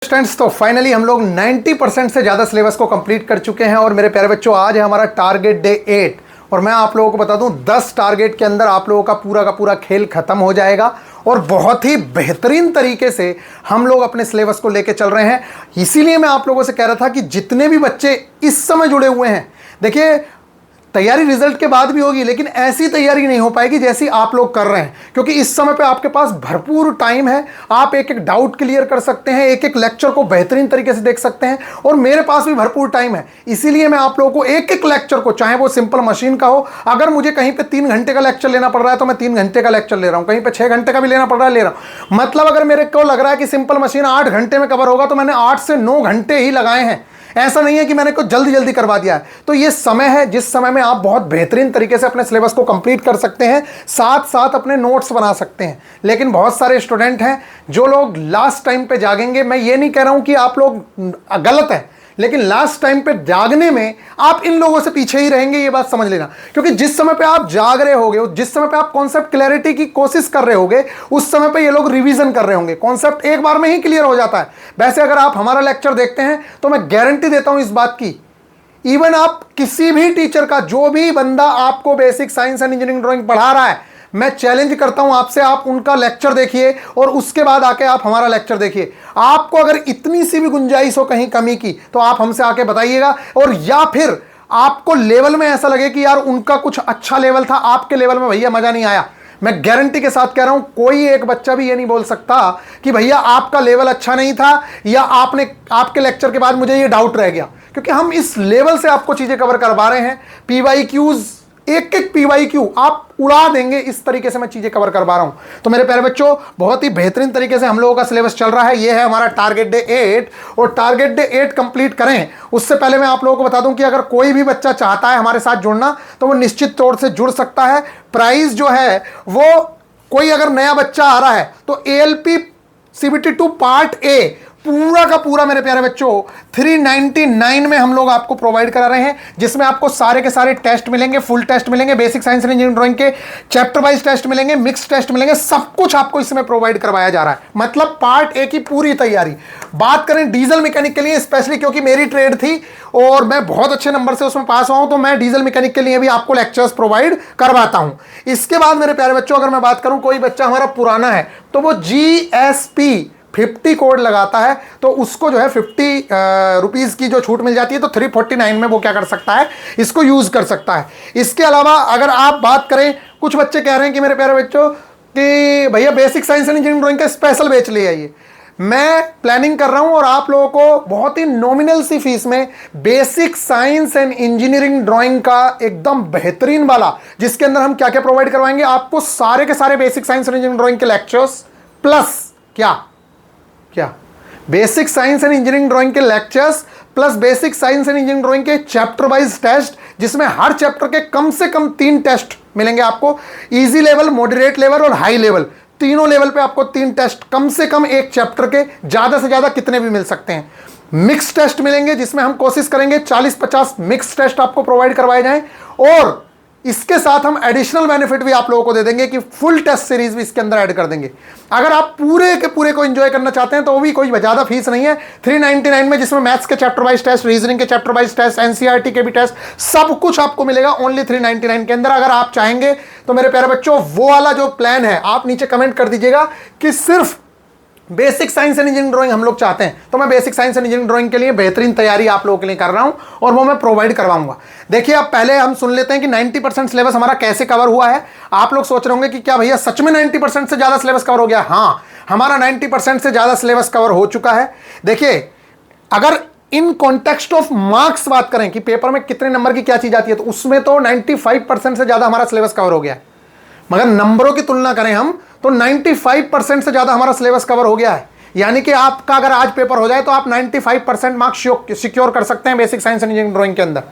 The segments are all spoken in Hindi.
स्टूडेंट्स तो फाइनली हम लोग 90% से ज़्यादा सिलेबस को कंप्लीट कर चुके हैं। और मेरे प्यारे बच्चों, आज है हमारा टारगेट डे 8 और मैं आप लोगों को बता दूं 10 टारगेट के अंदर आप लोगों का पूरा खेल खत्म हो जाएगा और बहुत ही बेहतरीन तरीके से हम लोग अपने सिलेबस को लेके चल रहे हैं। इसीलिए मैं आप लोगों से कह रहा था कि जितने भी बच्चे इस समय जुड़े हुए हैं, देखिए तैयारी रिजल्ट के बाद भी होगी, लेकिन ऐसी तैयारी नहीं हो पाएगी जैसी आप लोग कर रहे हैं, क्योंकि इस समय पे आपके पास भरपूर टाइम है। आप एक एक डाउट क्लियर कर सकते हैं, एक एक लेक्चर को बेहतरीन तरीके से देख सकते हैं और मेरे पास भी भरपूर टाइम है। इसीलिए मैं आप लोगों को एक एक लेक्चर को, चाहे वो सिंपल मशीन का हो, अगर मुझे कहीं पे 3 घंटे का लेक्चर लेना पड़ रहा है तो मैं 3 घंटे का लेक्चर ले रहा हूं, कहीं पे 6 घंटे का भी लेना पड़ रहा है ले रहा हूं। मतलब अगर मेरे को लग रहा है कि सिंपल मशीन 8 घंटे में कवर होगा तो मैंने 8 से 9 घंटे ही लगाए हैं। ऐसा नहीं है कि मैंने कुछ जल्दी जल्दी करवा दिया है। तो ये समय है जिस समय में आप बहुत बेहतरीन तरीके से अपने सिलेबस को कंप्लीट कर सकते हैं, साथ साथ अपने नोट्स बना सकते हैं। लेकिन बहुत सारे स्टूडेंट हैं जो लोग लास्ट टाइम पे जागेंगे। मैं ये नहीं कह रहा हूं कि आप लोग गलत है, लेकिन लास्ट टाइम पे जागने में आप इन लोगों से पीछे ही रहेंगे, ये बात समझ लेना। क्योंकि जिस समय पे आप जाग रहे होगे, जिस समय पे आप कॉन्सेप्ट क्लैरिटी की कोशिश कर रहे होगे, उस समय पे ये लोग रिवीजन कर रहे होंगे। कॉन्सेप्ट एक बार में ही क्लियर हो जाता है। वैसे अगर आप हमारा लेक्चर देखते हैं तो मैं गारंटी देता हूं इस बात की, इवन आप किसी भी टीचर का, जो भी बंदा आपको basic science and engineering drawing पढ़ा रहा है, मैं चैलेंज करता हूं आपसे, आप उनका लेक्चर देखिए और उसके बाद आके आप हमारा लेक्चर देखिए। आपको अगर इतनी सी भी गुंजाइश हो कहीं कमी की तो आप हमसे आके बताइएगा। और या फिर आपको लेवल में ऐसा लगे कि यार उनका कुछ अच्छा लेवल था, आपके लेवल में भैया मजा नहीं आया, मैं गारंटी के साथ कह रहा हूं कोई एक बच्चा भी ये नहीं बोल सकता कि भैया आपका लेवल अच्छा नहीं था या आपके लेक्चर के बाद मुझे ये डाउट रह गया। क्योंकि हम इस लेवल से आपको चीजें कवर करवा रहे हैं। PYQs, एक एक PYQ आप उड़ा देंगे, इस तरीके से मैं चीजें कवर करवा रहा हूं। तो मेरे प्यारे बच्चों, बहुत ही बेहतरीन तरीके से हम लोगों का सिलेबस चल रहा है। ये है हमारा टारगेट डे 8 और टारगेट डे 8 कंप्लीट करें उससे पहले मैं आप लोगों को बता दूं कि अगर कोई भी बच्चा चाहता है हमारे साथ जुड़ना तो वो निश्चित तौर से जुड़ सकता है। प्राइस जो है वो, कोई अगर नया बच्चा आ रहा है तो ALP CBT 2 पार्ट A पूरा का पूरा मेरे प्यारे बच्चों 399 में हम लोग आपको प्रोवाइड करा रहे हैं, जिसमें आपको सारे के सारे टेस्ट मिलेंगे, फुल टेस्ट मिलेंगे, basic science and engineering drawing के चैप्टर वाइज टेस्ट मिलेंगे, मिक्स टेस्ट मिलेंगे, सब कुछ आपको इसमें प्रोवाइड करवाया जा रहा है। मतलब पार्ट A की पूरी तैयारी। बात करें डीजल मैकेनिक के लिए स्पेशली, क्योंकि मेरी ट्रेड थी और मैं बहुत अच्छे नंबर से उसमें पास हुआ हूं, तो मैं डीजल मैकेनिक के लिए भी आपको लेक्चर्स प्रोवाइड करवाता हूं। इसके बाद मेरे प्यारे बच्चों, अगर मैं बात करूं कोई बच्चा हमारा पुराना है तो वो GSP 50 कोड लगाता है तो उसको जो है 50 रुपीज़ की जो छूट मिल जाती है, तो 349 में वो क्या कर सकता है, इसको यूज कर सकता है। इसके अलावा अगर आप बात करें, कुछ बच्चे कह रहे हैं कि मेरे प्यारे बच्चों कि भैया basic science and engineering drawing का स्पेशल बैच ले आइए। मैं प्लानिंग कर रहा हूं और आप लोगों को बहुत ही नॉमिनल सी फीस में basic science and engineering drawing का एकदम बेहतरीन वाला, जिसके अंदर हम क्या क्या प्रोवाइड करवाएंगे आपको, सारे के सारे basic science and engineering drawing के लेक्चर्स प्लस क्या basic science and engineering drawing के lectures plus basic science and engineering drawing के चैप्टर वाइज टेस्ट, जिसमें हर चैप्टर के कम से कम 3 टेस्ट मिलेंगे आपको। इजी लेवल, मॉडरेट लेवल और हाई लेवल, तीनों लेवल पे आपको 3 टेस्ट कम से कम एक चैप्टर के, ज्यादा से ज्यादा कितने भी मिल सकते हैं। मिक्स टेस्ट मिलेंगे जिसमें हम कोशिश करेंगे 40-50 मिक्स टेस्ट आपको प्रोवाइड करवाए जाएं और इसके साथ हम एडिशनल बेनिफिट भी आप लोगों को दे देंगे कि फुल टेस्ट सीरीज भी इसके अंदर ऐड कर देंगे। अगर आप पूरे के पूरे को एंजॉय करना चाहते हैं तो वो भी कोई ज्यादा फीस नहीं है, 399 में, जिसमें मैथ्स के चैप्टर वाइज टेस्ट, रीजनिंग के चैप्टर वाइज टेस्ट, NCERT के भी टेस्ट, सब कुछ आपको मिलेगा ओनली 399 के अंदर। अगर आप चाहेंगे तो मेरे प्यारे बच्चों, वो वाला जो प्लान है आप नीचे कमेंट कर दीजिएगा कि सिर्फ basic science and engineering drawing हम लोग चाहते हैं, तो मैं basic science and engineering drawing के लिए बेहतरीन तैयारी आप लोगों के लिए कर रहा हूं और वो मैं प्रोवाइड करवाऊंगा। देखिए, अब पहले हम सुन लेते हैं कि 90% सिलेबस हमारा कैसे कवर हुआ है। आप लोग सोच रहे होंगे कि क्या भैया सच में 90% से ज्यादा सिलेबस कवर हो गया? हाँ, हमारा 90% से ज्यादा सिलेबस कवर हो चुका है। देखिए, अगर इन कॉन्टेक्स्ट ऑफ मार्क्स बात करें कि पेपर में कितने नंबर की क्या चीज आती है, तो उसमें तो 95% से ज्यादा हमारा सिलेबस कवर हो गया है। मगर नंबरों की तुलना करें हम तो 95% से ज्यादा हमारा सिलेबस कवर हो गया है। यानी कि आपका अगर आज पेपर हो जाए तो आप 95% मार्क्स सिक्योर कर सकते हैं basic science and engineering drawing के अंदर।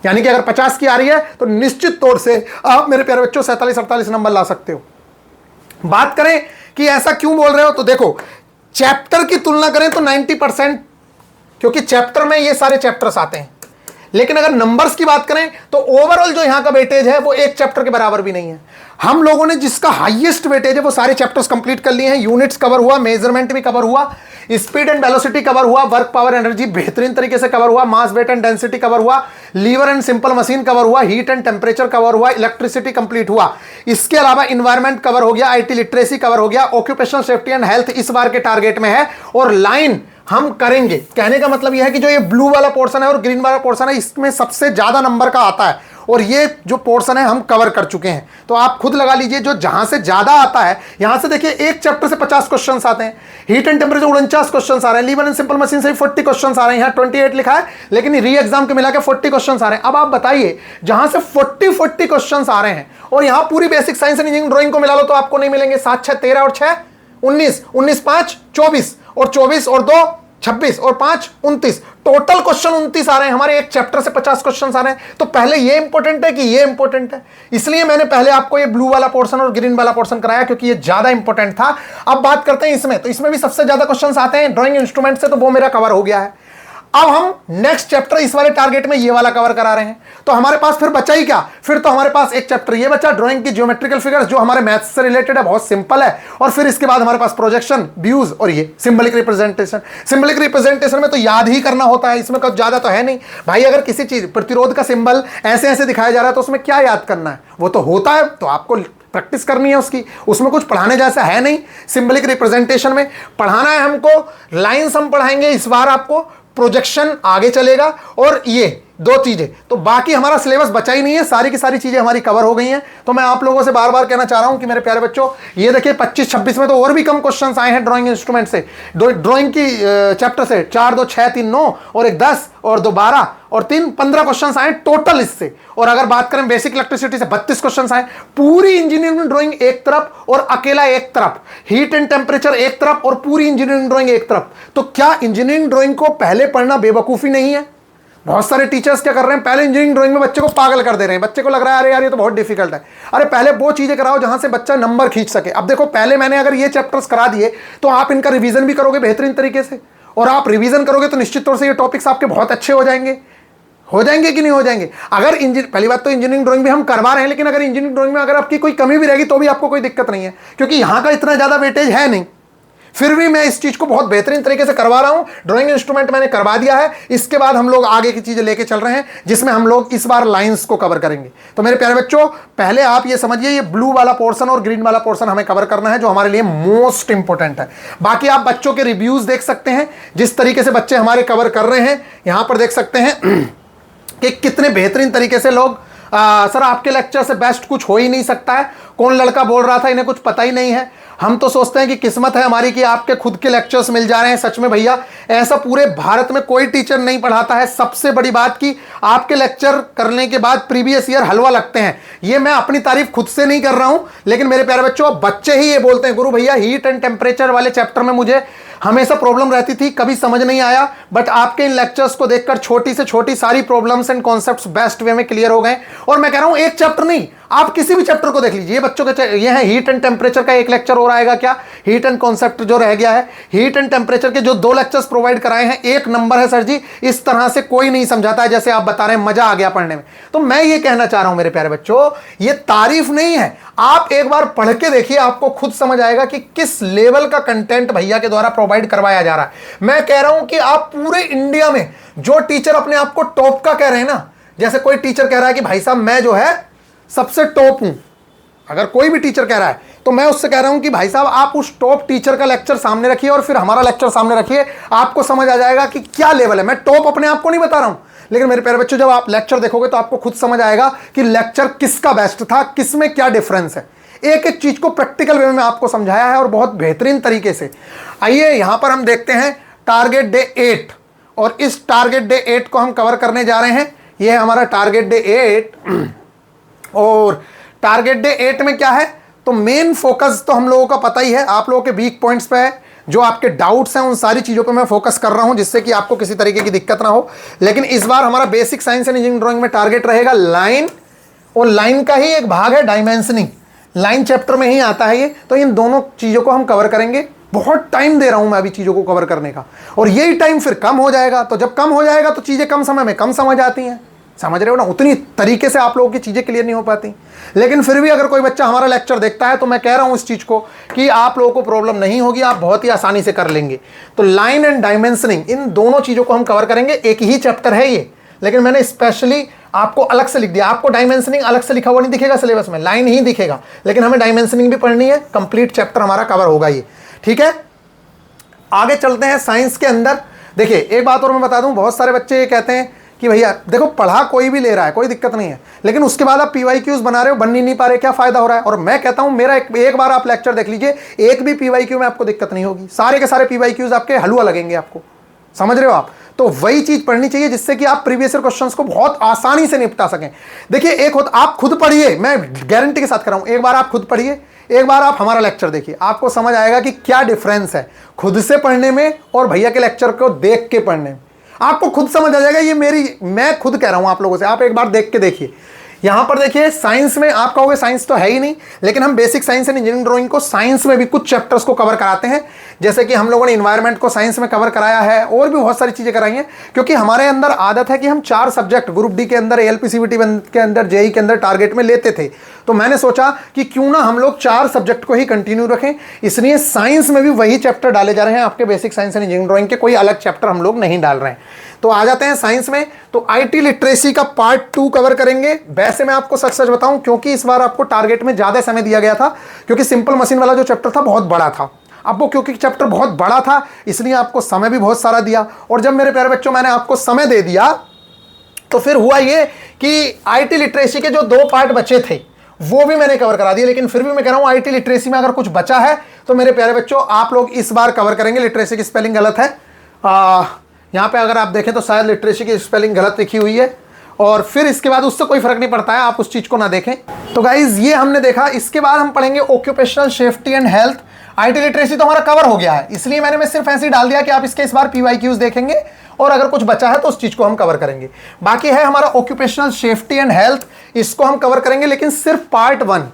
यानी कि अगर 50 की आ रही है तो निश्चित तौर से आप मेरे प्यारे बच्चों 47-48 नंबर ला सकते हो। बात करें कि ऐसा क्यों बोल रहे हो, तो देखो, चैप्टर की तुलना करें तो 90%, क्योंकि चैप्टर में ये सारे चैप्टर्स आते हैं, लेकिन अगर नंबर्स की बात करें तो ओवरऑल जो यहां का वेटेज है वो एक चैप्टर के बराबर भी नहीं है। हम लोगों ने जिसका हाईएस्ट वेटेज है वो सारे चैप्टर्स कंप्लीट कर लिए हैं। यूनिट्स कवर हुआ, मेजरमेंट भी कवर हुआ, स्पीड एंड वेलोसिटी कवर हुआ, वर्क पावर एनर्जी बेहतरीन तरीके से कवर हुआ, mass weight and density cover हुआ, lever and simple machine cover हुआ, हीट एंड टेम्परेचर कवर हुआ, इलेक्ट्रिसिटी कंप्लीट हुआ। इसके अलावा इन्वायरमेंट कवर हो गया, आईटी लिटरेसी कवर हो गया, ऑक्यूपेशनल सेफ्टी एंड हेल्थ इस बार के टारगेट में है और लाइन हम करेंगे। कहने का मतलब यह है कि जो ये ब्लू वाला पोर्शन है और ग्रीन वाला पोर्शन है इसमें सबसे ज्यादा नंबर का आता है और ये जो पोर्शन है हम कवर कर चुके हैं। तो आप खुद लगा लीजिए जो जहां से ज्यादा आता है, यहां से देखिए एक चैप्टर से 50 क्वेश्चंस आते हैं, हीट एंड टेम्परेचर 49 क्वेश्चंस आ रहे हैं, लीवर एंड सिंपल मशीन से 40 क्वेश्चंस आ रहे हैं, यहां 28 लिखा है लेकिन री एग्जाम के मिला के 40 क्वेश्चंस आ रहे हैं। अब आप बताइए जहां से 40 क्वेश्चंस आ रहे हैं और यहां पूरी basic science and engineering drawing को मिला लो तो आपको नहीं मिलेंगे 7 6 13 और 6 19, 19 5 24 और 24 और 2 26 और 5 29, टोटल क्वेश्चन 29 आ रहे हैं। हमारे एक चैप्टर से 50 क्वेश्चन आ रहे हैं। तो पहले ये इंपॉर्टेंट है कि ये इंपॉर्टेंट है, इसलिए मैंने पहले आपको ये ब्लू वाला पोर्शन और ग्रीन वाला पोर्शन कराया क्योंकि ये ज्यादा इंपॉर्टेंट था। अब बात करते हैं इसमें, तो इसमें भी सबसे ज्यादा क्वेश्चन आते हैं ड्राइंग इंस्ट्रूमेंट से, तो वो मेरा कवर हो गया है। अब हम नेक्स्ट चैप्टर इस वाले टारगेट में ये वाला कवर करा रहे हैं। तो हमारे पास फिर बचा ही क्या, फिर तो हमारे पास एक चैप्टर ये बचा ड्राइंग की ज्योमेट्रिकल फिगर्स जो हमारे मैथ्स से रिलेटेड है, बहुत सिंपल है। और फिर इसके बाद हमारे पास प्रोजेक्शन, व्यूज और ये सिंबलिक रिप्रेजेंटेशन। सिंबलिक रिप्रेजेंटेशन में तो याद ही करना होता है, इसमें कुछ ज्यादा तो है नहीं भाई। अगर किसी चीज प्रतिरोध का सिंबल ऐसे ऐसे दिखाया जा रहा है तो उसमें क्या याद करना है, वो तो होता है तो आपको प्रैक्टिस करनी है उसकी, उसमें कुछ पढ़ाने जैसा है नहीं। सिंबलिक रिप्रेजेंटेशन में पढ़ाना है हमको, लाइंस हम पढ़ाएंगे इस बार आपको, प्रोजेक्शन आगे चलेगा और ये 2 चीजें, तो बाकी हमारा सिलेबस बचा ही नहीं है, सारी की सारी चीजें हमारी कवर हो गई हैं। तो मैं आप लोगों से बार बार कहना चाह रहा हूं कि मेरे प्यारे बच्चों ये देखिए 25-26 में तो और भी कम क्वेश्चंस आए हैं ड्राइंग इंस्ट्रूमेंट से, ड्राइंग की चैप्टर से 4 2 6 3 9 और 1 10 और 2 12 और 3 15 क्वेश्चंस आए टोटल इससे। और अगर बात करें बेसिक इलेक्ट्रिसिटी से 32 क्वेश्चंस आए। पूरी इंजीनियरिंग ड्राइंग एक तरफ और अकेला एक तरफ, हीट एंड टेम्परेचर एक तरफ और पूरी इंजीनियरिंग ड्राइंग एक तरफ। तो क्या इंजीनियरिंग ड्राइंग को पहले पढ़ना बेवकूफी नहीं है? बहुत सारे टीचर्स क्या कर रहे हैं, पहले इंजीनियरिंग ड्राइंग में बच्चे को पागल कर दे रहे हैं। बच्चे को लग रहा है अरे यार ये तो बहुत डिफिकल्ट है। अरे पहले वो चीजें कराओ जहां से बच्चा नंबर खींच सके। अब देखो पहले मैंने अगर ये चैप्टर्स करा दिए तो आप इनका रिवीजन भी करोगे बेहतरीन तरीके से, और आप रिवीजन करोगे तो निश्चित तौर से ये टॉपिक्स आपके बहुत अच्छे हो जाएंगे कि नहीं हो जाएंगे। अगर पहली बात तो इंजीनियरिंग ड्राइंग भी हम करवा रहे हैं, लेकिन अगर इंजीनियरिंग ड्राइंग में अगर आपकी कोई कमी भी रहेगी तो भी आपको कोई दिक्कत नहीं है क्योंकि यहां का इतना ज्यादा वेटेज है नहीं। फिर भी मैं इस चीज को बहुत बेहतरीन तरीके से करवा रहा हूं। ड्राइंग इंस्ट्रूमेंट मैंने करवा दिया है, इसके बाद हम लोग आगे की चीजें लेके चल रहे हैं जिसमें हम लोग इस बार लाइंस को कवर करेंगे। तो मेरे प्यारे बच्चों पहले आप ये समझिए ये ब्लू वाला पोर्शन और ग्रीन वाला पोर्शन हमें कवर करना है जो हमारे लिए मोस्ट इंपॉर्टेंट है। बाकी आप बच्चों के रिव्यूज देख सकते हैं जिस तरीके से बच्चे हमारे कवर कर रहे हैं, यहां पर देख सकते हैं कि कितने बेहतरीन तरीके से लोग सर आपके लेक्चर से बेस्ट कुछ हो ही नहीं सकता है। कौन लड़का बोल रहा था इन्हें कुछ पता ही नहीं है। हम तो सोचते हैं कि किस्मत है हमारी कि आपके खुद के लेक्चर्स मिल जा रहे हैं। सच में भैया ऐसा पूरे भारत में कोई टीचर नहीं पढ़ाता है। सबसे बड़ी बात कि आपके लेक्चर करने के बाद प्रीवियस ईयर हलवा लगते हैं। ये मैं अपनी तारीफ खुद से नहीं कर रहा हूं, लेकिन मेरे प्यारे बच्चों बच्चे ही ये बोलते हैं गुरु भैया हीट एंड टेम्परेचर वाले चैप्टर में मुझे हमेशा प्रॉब्लम रहती थी, कभी समझ नहीं आया, बट आपके इन लेक्चर्स को देखकर छोटी से छोटी सारी problems and concepts best way में क्लियर हो गए। और मैं कह रहा हूं एक चैप्टर नहीं, आप किसी भी चैप्टर को देख लीजिए। बच्चों के ये है हीट एंड टेम्परेचर का एक लेक्चर और आएगा क्या, हीट एंड कॉन्सेप्ट जो रह गया है। हीट एंड टेम्परेचर के जो 2 लेक्चर्स प्रोवाइड कराए हैं एक नंबर है सर जी, इस तरह से कोई नहीं समझाता है जैसे आप बता रहे हैं, मजा आ गया पढ़ने में। तो मैं ये कहना चाह रहा हूं मेरे प्यारे बच्चों, ये तारीफ नहीं है, आप एक बार पढ़ के देखिए, आपको खुद समझ आएगा कि किस लेवल का कंटेंट भैया के द्वारा प्रोवाइड करवाया जा रहा है। मैं कह रहा हूं कि आप पूरे इंडिया में जो टीचर अपने आप को टॉप का कह रहे हैं ना, जैसे कोई टीचर कह रहा है कि भाई साहब मैं जो है सबसे टॉप हूं, अगर कोई भी टीचर कह रहा है तो मैं उससे कह रहा हूं कि भाई साहब आप उस टॉप टीचर का लेक्चर सामने रखिए और फिर हमारा लेक्चर सामने रखिए, आपको समझ आ जाएगा कि क्या लेवल है। मैं टॉप अपने आप को नहीं बता रहा हूं, लेकिन मेरे प्यारे बच्चों जब आप लेक्चर देखोगे तो आपको खुद समझ आएगा कि लेक्चर किसका बेस्ट था, किसमें क्या डिफरेंस है। एक एक चीज को प्रैक्टिकल वे में आपको समझाया है और बहुत बेहतरीन तरीके से। आइए यहां पर हम देखते हैं टारगेट डे 8, और इस टारगेट डे 8 को हम कवर करने जा रहे हैं। यह है हमारा टारगेट डे 8। और टारगेट डे 8 में क्या है, तो मेन फोकस तो हम लोगों का पता ही है, आप लोगों के वीक पॉइंट्स पे है, जो आपके डाउट्स हैं उन सारी चीजों पे मैं फोकस कर रहा हूं जिससे कि आपको किसी तरीके की दिक्कत ना हो। लेकिन इस बार हमारा basic science and engineering drawing में टारगेट रहेगा लाइन, और लाइन का ही एक भाग है डायमेंशनिंग, लाइन चैप्टर में ही आता है ये। तो इन दोनों चीजों को हम कवर करेंगे। बहुत टाइम दे रहा हूं मैं अभी चीज़ों को कवर करने का, और यही टाइम फिर कम हो जाएगा। तो जब कम हो जाएगा तो चीज़ें कम समय में कम समझ आती हैं, समझ रहे हो ना, उतनी तरीके से आप लोगों की चीज़ें क्लियर नहीं हो पाती। लेकिन फिर भी अगर कोई बच्चा हमारा लेक्चर देखता है तो मैं कह रहा हूं इस चीज़ को कि आप लोगों को प्रॉब्लम नहीं होगी, आप बहुत ही आसानी से कर लेंगे। तो लाइन एंड डायमेंशनिंग, इन दोनों चीज़ों को हम कवर करेंगे। एक ही चैप्टर है ये, लेकिन मैंने स्पेशली आपको अलग से लिख दिया। आपको डायमेंशनिंग अलग से लिखा हुआ नहीं दिखेगा सिलेबस में, लाइन ही दिखेगा, लेकिन हमें डायमेंशनिंग भी पढ़नी है। कंप्लीट चैप्टर हमारा कवर होगा ये, ठीक है। आगे चलते हैं साइंस के अंदर। देखिए एक बात और मैं बता दूं, बहुत सारे बच्चे ये कहते हैं कि भैया देखो पढ़ा कोई भी ले रहा है, कोई दिक्कत नहीं है, लेकिन उसके बाद आप PYQs बना रहे हो, बन ही नहीं पा रहे, क्या फायदा हो रहा है। और मैं कहता हूं मेरा एक बार आप लेक्चर देख लीजिए, एक भी PYQ में आपको दिक्कत नहीं होगी, सारे के सारे PYQs आपके हलवा लगेंगे आपको, समझ रहे हो आप। तो वही चीज पढ़नी चाहिए जिससे कि आप प्रीवियस ईयर क्वेश्चंस को बहुत आसानी से निपटा सकें। देखिए एक होता, आप खुद पढ़िए, मैं गारंटी के साथ कर रहा हूं, एक बार आप खुद पढ़िए, एक बार आप हमारा लेक्चर देखिए, आपको समझ आएगा कि क्या डिफरेंस है खुद से पढ़ने में और भैया के लेक्चर को देख के पढ़ने में। आपको खुद समझ आ जाएगा। ये मैं खुद कह रहा हूं आप लोगों से, आप एक बार देख के देखिए। यहां पर देखिए साइंस में आप कहोगे साइंस तो है ही नहीं, लेकिन हम basic science and engineering drawing को साइंस में भी कुछ चैप्टर्स को कवर कराते हैं। जैसे कि हम लोगों ने इन्वायरमेंट को साइंस में कवर कराया है, और भी बहुत सारी चीजें कराई हैं, क्योंकि हमारे अंदर आदत है कि हम 4 सब्जेक्ट ग्रुप डी के अंदर, ALP CBT के अंदर, JEE के अंदर टारगेट में लेते थे। तो मैंने सोचा कि क्यों ना हम लोग 4 सब्जेक्ट को ही कंटिन्यू रखें, इसलिए साइंस में भी वही चैप्टर डाले जा रहे हैं आपके basic science and engineering drawing के, कोई अलग चैप्टर हम लोग नहीं डाल रहे हैं। तो आ जाते हैं साइंस में। तो IT लिटरेसी का पार्ट 2 कवर करेंगे। वैसे मैं आपको सच सच बताऊं, क्योंकि इस बार आपको टारगेट में ज्यादा समय दिया गया था, क्योंकि सिंपल मशीन वाला जो चैप्टर था बहुत बड़ा था। अब वो क्योंकि चैप्टर बहुत बड़ा था इसलिए आपको समय भी बहुत सारा दिया, और जब मेरे प्यारे बच्चों मैंने आपको समय दे दिया तो फिर हुआ ये कि IT लिटरेसी के जो 2 पार्ट बचे थे वो भी मैंने कवर करा दिए। लेकिन फिर भी मैं कह रहा हूं IT लिटरेसी में अगर कुछ बचा है तो मेरे प्यारे बच्चों आप लोग इस बार कवर करेंगे। लिटरेसी की स्पेलिंग गलत है, यहां पे अगर आप देखें तो शायद लिटरेसी की स्पेलिंग गलत लिखी हुई है, और फिर इसके बाद उससे कोई फर्क नहीं पड़ता है, आप उस चीज को ना देखें। तो गाइज ये हमने देखा। इसके बाद हम पढ़ेंगे occupational safety and health. IT literacy तो हमारा कवर हो गया है, इसलिए मैंने सिर्फ ऐसे ही डाल दिया कि आप इसके इस बार PYQs देखेंगे, और अगर कुछ बचा है तो उस चीज को हम कवर करेंगे। बाकी है हमारा ऑक्यूपेशनल सेफ्टी एंड हेल्थ, इसको हम कवर करेंगे, लेकिन सिर्फ पार्ट 1,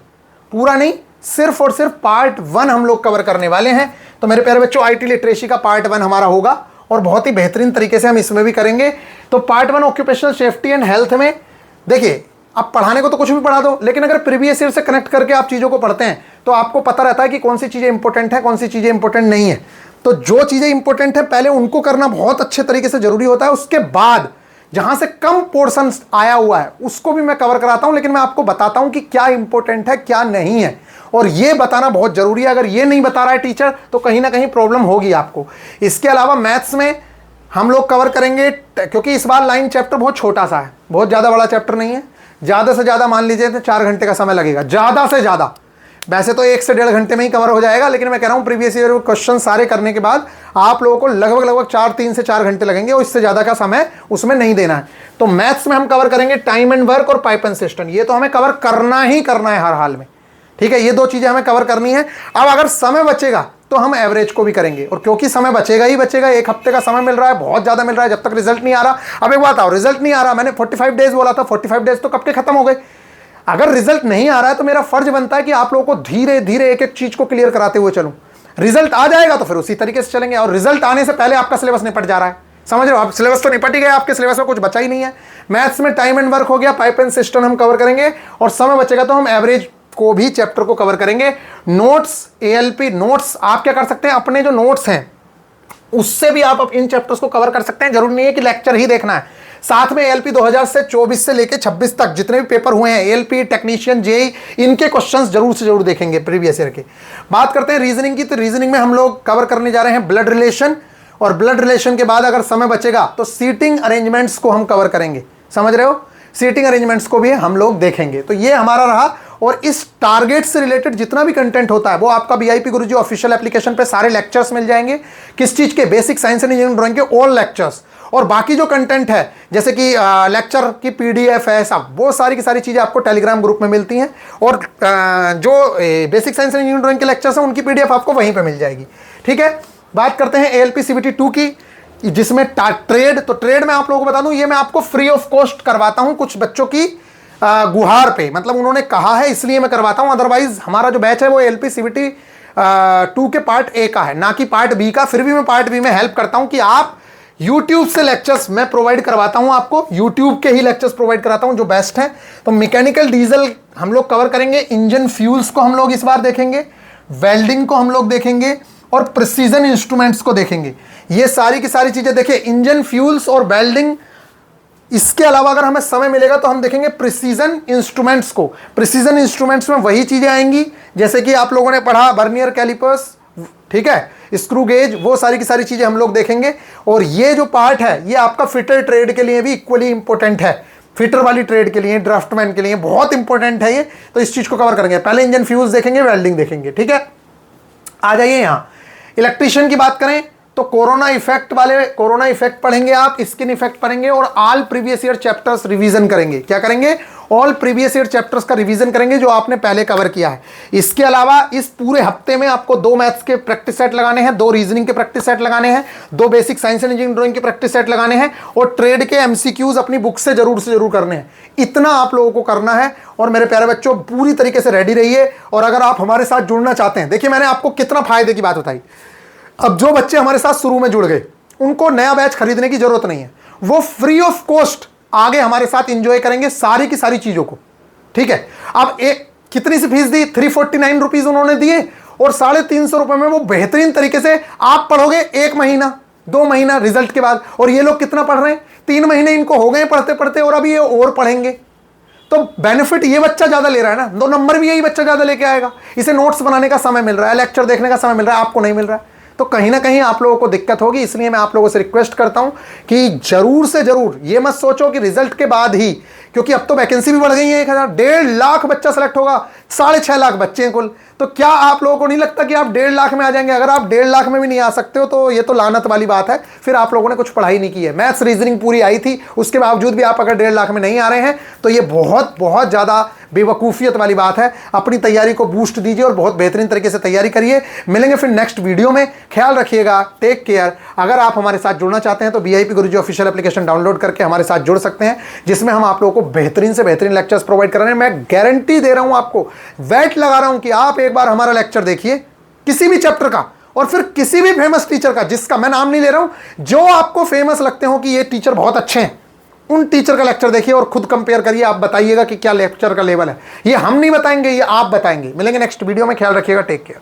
पूरा नहीं, सिर्फ और सिर्फ पार्ट 1 हम लोग कवर करने वाले हैं। तो मेरे प्यारे बच्चों IT लिटरेसी का पार्ट 1 हमारा होगा, और बहुत ही बेहतरीन तरीके से हम इसमें भी करेंगे। तो part 1 occupational safety and health में देखिए, आप पढ़ाने को तो कुछ भी पढ़ा दो, लेकिन अगर प्रीवियस ईयर से कनेक्ट करके आप चीज़ों को पढ़ते हैं तो आपको पता रहता है कि कौन सी चीज़ें इंपॉर्टेंट है, कौन सी चीज़ें इंपॉर्टेंट नहीं है। तो जो चीज़ें इंपॉर्टेंट है पहले उनको करना बहुत अच्छे तरीके से जरूरी होता है, उसके बाद जहां से कम पोर्शन आया हुआ है उसको भी मैं कवर कराता हूं, लेकिन मैं आपको बताता हूं कि क्या इंपॉर्टेंट है क्या नहीं है, और ये बताना बहुत जरूरी है। अगर ये नहीं बता रहा है टीचर तो कहीं ना कहीं प्रॉब्लम होगी आपको। इसके अलावा मैथ्स में हम लोग कवर करेंगे, क्योंकि इस बार लाइन चैप्टर बहुत छोटा सा है, बहुत ज़्यादा बड़ा चैप्टर नहीं है। ज़्यादा से ज़्यादा मान लीजिए तो 4 घंटे का समय लगेगा, ज़्यादा से ज़्यादा। वैसे तो 1 से 1.5 घंटे में ही कवर हो जाएगा, लेकिन मैं कह रहा हूँ प्रीवियस ईयर क्वेश्चन सारे करने के बाद आप लोगों को लगभग 3 से 4 घंटे लगेंगे, और इससे ज़्यादा का समय उसमें नहीं देना है। तो मैथ्स में हम कवर करेंगे टाइम एंड वर्क और पाइप एंड सिस्टम। ये तो हमें कवर करना ही करना है हर हाल में, ठीक है। ये 2 चीज़ें हमें कवर करनी है। अब अगर समय बचेगा तो हम एवरेज को भी करेंगे, और क्योंकि समय बचेगा ही बचेगा, 1 हफ्ते का समय मिल रहा है, बहुत ज़्यादा मिल रहा है, जब तक रिजल्ट नहीं आ रहा। अब एक बात आओ, रिजल्ट नहीं आ रहा, मैंने 45 डेज बोला था, 45 डेज तो कब के खत्म हो गए। अगर रिजल्ट नहीं आ रहा है तो मेरा फर्ज बनता है कि आप लोगों को धीरे धीरे एक एक चीज को क्लियर कराते हुए चलूं। रिजल्ट आ जाएगा तो फिर उसी तरीके से चलेंगे, और रिजल्ट आने से पहले आपका सिलेबस निपट जा रहा है, समझ रहे हो आप। सिलेबस तो निपट ही गया, आपके सिलेबस में कुछ बचा ही नहीं है। मैथ्स में टाइम एंड वर्क हो गया, पाइप एंड सिस्टम हम कवर करेंगे, और समय बचेगा तो हम एवरेज को भी चैप्टर को कवर करेंगे। नोट्स, ALP नोट्स आप क्या कर सकते हैं, अपने जो नोट्स हैं उससे भी आप इन चैप्टर्स को कवर कर सकते हैं। जरूरी नहीं है कि लेक्चर ही देखना है, साथ में ALP 2024 से लेके 26 तक जितने भी पेपर हुए हैं, ALP, टेक्नीशियन, JEE, इनके क्वेश्चंस जरूर से जरूर देखेंगे प्रीवियस ईयर के। बात करते हैं रीजनिंग की, तो रीजनिंग में हम लोग कवर करने जा रहे हैं ब्लड रिलेशन, और ब्लड रिलेशन के बाद अगर समय बचेगा तो सीटिंग अरेंजमेंट्स को हम कवर करेंगे, समझ रहे हो। सीटिंग अरेंजमेंट्स को भी हम लोग देखेंगे। तो ये हमारा रहा, और इस टारगेट से रिलेटेड जितना भी कंटेंट होता है वो आपका VIP गुरुजी ऑफिशियल एप्लीकेशन पे सारे लेक्चर्स मिल जाएंगे। किस चीज के, basic science and engineering drawing के ऑल लेक्चर्स, और बाकी जो कंटेंट है जैसे कि लेक्चर की PDF है, सब वो सारी की सारी चीज़ें आपको टेलीग्राम ग्रुप में मिलती हैं, और जो basic science and engineering drawing के लेक्चर्स हैं उनकी PDF आपको वहीं पे मिल जाएगी, ठीक है। बात करते हैं ALP CBT 2 की, जिसमें ट्रेड। तो ट्रेड में आप लोगों को बता दूं, ये मैं आपको फ्री ऑफ कॉस्ट करवाता हूं कुछ बच्चों की गुहार पे, मतलब उन्होंने कहा है इसलिए मैं करवाता हूं। अदरवाइज हमारा जो बैच है वो ALP CBT 2 के पार्ट ए का है, ना कि पार्ट बी का। फिर भी मैं पार्ट बी में हेल्प करता हूं कि आप YouTube से लेक्चर्स मैं प्रोवाइड करवाता हूं आपको, YouTube के ही लेक्चर्स प्रोवाइड कराता हूं जो बेस्ट हैं। तो मैकेनिकल डीजल हम लोग कवर करेंगे, इंजन फ्यूल्स को हम लोग इस बार देखेंगे, वेल्डिंग को हम लोग देखेंगे और प्रिसीजन इंस्ट्रूमेंट्स को देखेंगे। ये सारी की सारी चीजें देखिए, इंजन फ्यूल्स और वेल्डिंग। इसके अलावा अगर हमें समय मिलेगा तो हम देखेंगे प्रिसीजन इंस्ट्रूमेंट्स को। प्रिसीजन इंस्ट्रूमेंट्स में वही चीजें आएंगी जैसे कि आप लोगों ने पढ़ा, वर्नियर कैलिपर्स, ठीक है, स्क्रू गेज, वो सारी की सारी चीजें हम लोग देखेंगे। और ये जो पार्ट है ये आपका फिटर ट्रेड के लिए भी इक्वली इंपॉर्टेंट है, फिटर वाली ट्रेड के लिए, ड्राफ्टमैन के लिए बहुत इंपॉर्टेंट है ये। तो इस चीज को कवर करेंगे। पहले इंजन फ्यूज देखेंगे, वेल्डिंग देखेंगे, ठीक है। आ जाइए यहां इलेक्ट्रिशियन की बात करें तो कोरोना इफेक्ट पढ़ेंगे आप, स्किन इफेक्ट पढ़ेंगे और all previous year chapters revision करेंगे। क्या करेंगे? ऑल प्रीवियस ईयर चैप्टर्स का रिवीजन करेंगे जो आपने पहले कवर किया है। इसके अलावा इस पूरे हफ्ते में आपको 2 मैथ्स के प्रैक्टिस सेट लगाने हैं, 2 रीजनिंग के प्रैक्टिस सेट लगाने हैं, 2 basic science and engineering drawing के प्रैक्टिस सेट लगाने हैं और ट्रेड के एमसीक्यूज अपनी बुक से जरूर करने हैं। इतना आप लोगों को करना है। और मेरे प्यारे बच्चों पूरी तरीके से रेडी रहिए। और अगर आप हमारे साथ जुड़ना चाहते हैं, देखिए मैंने आपको कितना फायदे की बात बताई। अब जो बच्चे हमारे साथ शुरू में जुड़ गए उनको नया बैच खरीदने की जरूरत नहीं है, वो फ्री ऑफ कॉस्ट आगे हमारे साथ एंजॉय करेंगे सारी की सारी चीजों को, ठीक है। अब एक कितनी सी फीस दी? 349 रुपीज उन्होंने दिए और 350 रुपए में वो बेहतरीन तरीके से आप पढ़ोगे 1 महीना 2 महीना रिजल्ट के बाद। और ये लोग कितना पढ़ रहे हैं? 3 महीने इनको हो गए पढ़ते पढ़ते और अभी ये और पढ़ेंगे। तो बेनिफिट ये बच्चा ज्यादा ले रहा है ना, 2 नंबर भी यही बच्चा ज्यादा लेके आएगा। इसे नोट्स बनाने का समय मिल रहा है, लेक्चर देखने का समय मिल रहा है, आपको नहीं मिल रहा है। तो कहीं ना कहीं आप लोगों को दिक्कत होगी। इसलिए मैं आप लोगों से रिक्वेस्ट करता हूं कि जरूर से जरूर ये मत सोचो कि रिजल्ट के बाद ही, क्योंकि अब तो वैकेंसी भी बढ़ गई है, 1,500 लाख बच्चा सेलेक्ट होगा, 6.5 लाख बच्चे हैं कुल। तो क्या आप लोगों को नहीं लगता कि आप 1.5 लाख में आ जाएंगे? अगर आप 1.5 लाख में भी नहीं आ सकते हो तो ये तो लानत वाली बात है, फिर आप लोगों ने कुछ पढ़ाई नहीं की है। मैथ्स रीजनिंग पूरी आई थी, उसके बावजूद भी आप अगर 1.5 लाख में नहीं आ रहे हैं तो ये बहुत बहुत ज्यादा बेवकूफियत वाली बात है। अपनी तैयारी को बूस्ट दीजिए और बहुत बेहतरीन तरीके से तैयारी करिए। मिलेंगे फिर नेक्स्ट वीडियो में। ख्याल रखिएगा, टेक केयर। अगर आप हमारे साथ जुड़ना चाहते हैं तो VIP गुरुजी ऑफिशियल एप्लीकेशन डाउनलोड करके हमारे साथ जुड़ सकते हैं, जिसमें हम आप लोगों को बेहतरीन से बेहतरीन लेक्चर्स प्रोवाइड कर रहे हैं। मैं गारंटी दे रहा हूं, आपको वेट लगा रहा हूं कि आप एक बार हमारा लेक्चर देखिए किसी भी चैप्टर का और फिर किसी भी फेमस टीचर का, जिसका मैं नाम नहीं ले रहा हूं, जो आपको फेमस लगते हो कि ये टीचर बहुत अच्छे हैं, उन टीचर का लेक्चर देखिए और खुद कंपेयर करिए। आप बताइएगा कि क्या लेक्चर का लेवल है। ये हम नहीं बताएंगे, ये आप बताएंगे। मिलेंगे नेक्स्ट वीडियो में। ख्याल रखिएगा, टेक केयर।